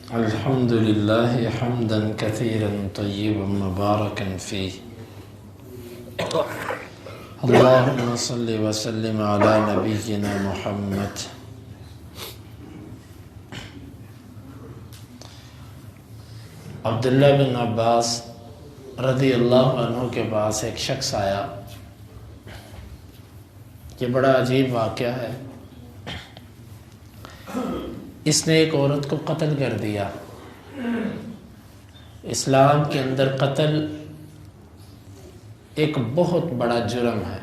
الحمد لله حمدا كثيرا طيبا مباركا فيه. اللهم صل وسلم على نبينا محمد. عبداللہ بن عباس رضی اللہ عنہ کے پاس ایک شخص آیا. یہ بڑا عجیب واقعہ ہے. اس نے ایک عورت کو قتل کر دیا. اسلام کے اندر قتل ایک بہت بڑا جرم ہے،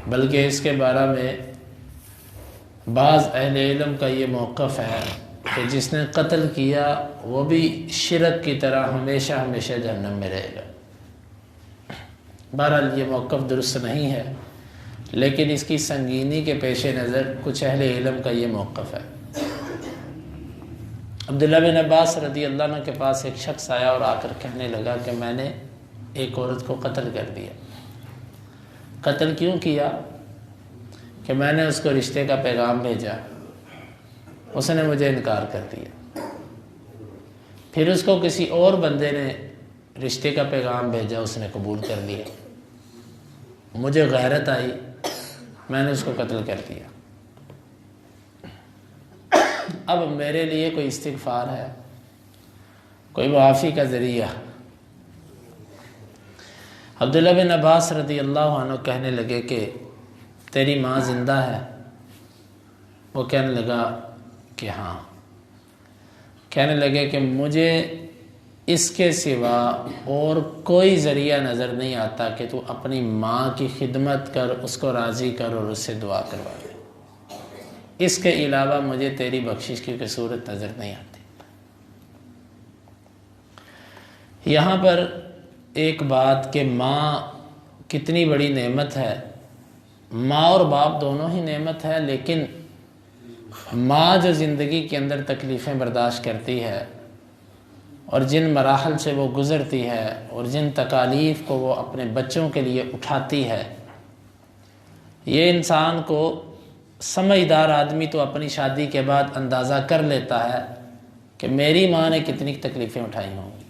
بلکہ اس کے بارے میں بعض اہل علم کا یہ موقف ہے کہ جس نے قتل کیا وہ بھی شرک کی طرح ہمیشہ ہمیشہ جہنم میں رہے گا. بہرحال یہ موقف درست نہیں ہے، لیکن اس کی سنگینی کے پیش نظر کچھ اہل علم کا یہ موقف ہے. عبداللہ بن عباس رضی اللہ عنہ کے پاس ایک شخص آیا اور آ کر کہنے لگا کہ میں نے ایک عورت کو قتل کر دیا. قتل کیوں کیا؟ کہ میں نے اس کو رشتے کا پیغام بھیجا، اس نے مجھے انکار کر دیا. پھر اس کو کسی اور بندے نے رشتے کا پیغام بھیجا، اس نے قبول کر لیا. مجھے غیرت آئی، میں نے اس کو قتل کر دیا. اب میرے لیے کوئی استغفار ہے، کوئی معافی کا ذریعہ؟ عبداللہ بن عباس رضی اللہ عنہ کہنے لگے کہ تیری ماں زندہ ہے؟ وہ کہنے لگا کہ ہاں. کہنے لگے کہ مجھے اس کے سوا اور کوئی ذریعہ نظر نہیں آتا کہ تو اپنی ماں کی خدمت کر، اس کو راضی کر اور اس سے دعا کروا دے. اس کے علاوہ مجھے تیری بخشش کی کوئی صورت نظر نہیں آتی. یہاں پر ایک بات کہ ماں کتنی بڑی نعمت ہے. ماں اور باپ دونوں ہی نعمت ہے، لیکن ماں جو زندگی کے اندر تکلیفیں برداشت کرتی ہے اور جن مراحل سے وہ گزرتی ہے اور جن تکالیف کو وہ اپنے بچوں کے لیے اٹھاتی ہے، یہ انسان کو سمجھدار آدمی تو اپنی شادی کے بعد اندازہ کر لیتا ہے کہ میری ماں نے کتنی تکلیفیں اٹھائی ہوں گی.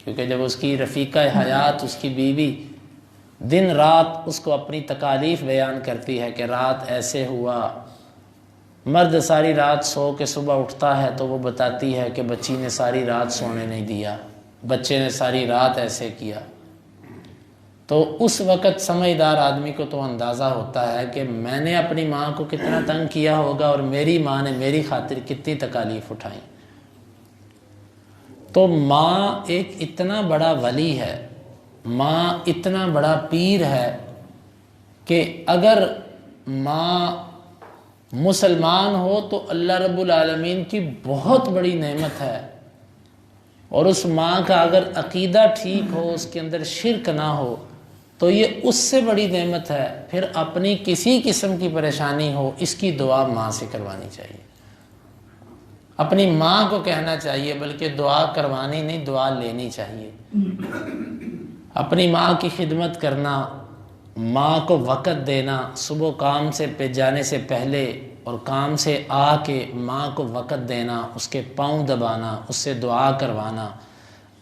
کیونکہ جب اس کی رفیقہ حیات، اس کی بیوی دن رات اس کو اپنی تکالیف بیان کرتی ہے کہ رات ایسے ہوا، مرد ساری رات سو کے صبح اٹھتا ہے تو وہ بتاتی ہے کہ بچی نے ساری رات سونے نہیں دیا، بچے نے ساری رات ایسے کیا. تو اس وقت سمجھدار آدمی کو تو اندازہ ہوتا ہے کہ میں نے اپنی ماں کو کتنا تنگ کیا ہوگا اور میری ماں نے میری خاطر کتنی تکالیف اٹھائی. تو ماں ایک اتنا بڑا ولی ہے، ماں اتنا بڑا پیر ہے کہ اگر ماں مسلمان ہو تو اللہ رب العالمین کی بہت بڑی نعمت ہے. اور اس ماں کا اگر عقیدہ ٹھیک ہو، اس کے اندر شرک نہ ہو، تو یہ اس سے بڑی نعمت ہے. پھر اپنی کسی قسم کی پریشانی ہو، اس کی دعا ماں سے کروانی چاہیے. اپنی ماں کو کہنا چاہیے، بلکہ دعا کروانی نہیں، دعا لینی چاہیے. اپنی ماں کی خدمت کرنا، ماں کو وقت دینا، صبح کام سے پہ جانے سے پہلے اور کام سے آ کے ماں کو وقت دینا، اس کے پاؤں دبانا، اس سے دعا کروانا.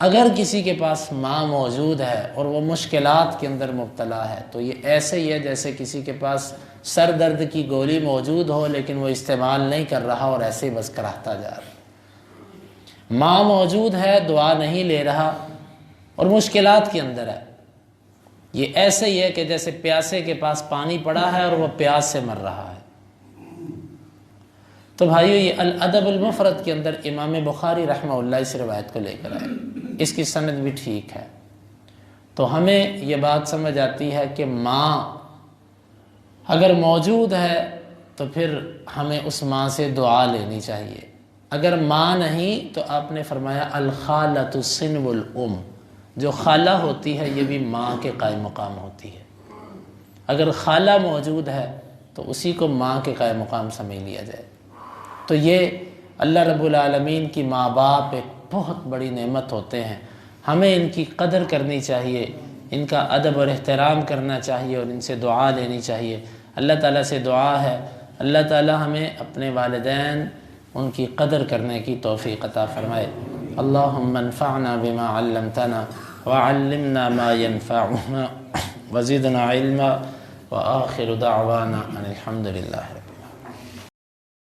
اگر کسی کے پاس ماں موجود ہے اور وہ مشکلات کے اندر مبتلا ہے تو یہ ایسے ہی ہے جیسے کسی کے پاس سر درد کی گولی موجود ہو لیکن وہ استعمال نہیں کر رہا اور ایسے ہی بس کراہتا جا رہا. ماں موجود ہے، دعا نہیں لے رہا اور مشکلات کے اندر ہے. یہ ایسے ہی ہے کہ جیسے پیاسے کے پاس پانی پڑا ہے اور وہ پیاس سے مر رہا ہے. تو بھائیو، یہ الادب المفرد کے اندر امام بخاری رحمہ اللہ اس روایت کو لے کر آئے. اس کی سند بھی ٹھیک ہے. تو ہمیں یہ بات سمجھ آتی ہے کہ ماں اگر موجود ہے تو پھر ہمیں اس ماں سے دعا لینی چاہیے. اگر ماں نہیں تو آپ نے فرمایا الخالۃ صنو الام، جو خالہ ہوتی ہے یہ بھی ماں کے قائم مقام ہوتی ہے. اگر خالہ موجود ہے تو اسی کو ماں کے قائم مقام سمجھ لیا جائے. تو یہ اللہ رب العالمین کی ماں باپ ایک بہت بڑی نعمت ہوتے ہیں. ہمیں ان کی قدر کرنی چاہیے، ان کا ادب اور احترام کرنا چاہیے اور ان سے دعا لینی چاہیے. اللہ تعالیٰ سے دعا ہے اللہ تعالیٰ ہمیں اپنے والدین ان کی قدر کرنے کی توفیق عطا فرمائے۔ اللہم انفعنا بما علمتنا وعلمنا ما ينفعنا وزدنا علما وآخر دعوانا ان الحمد للہ۔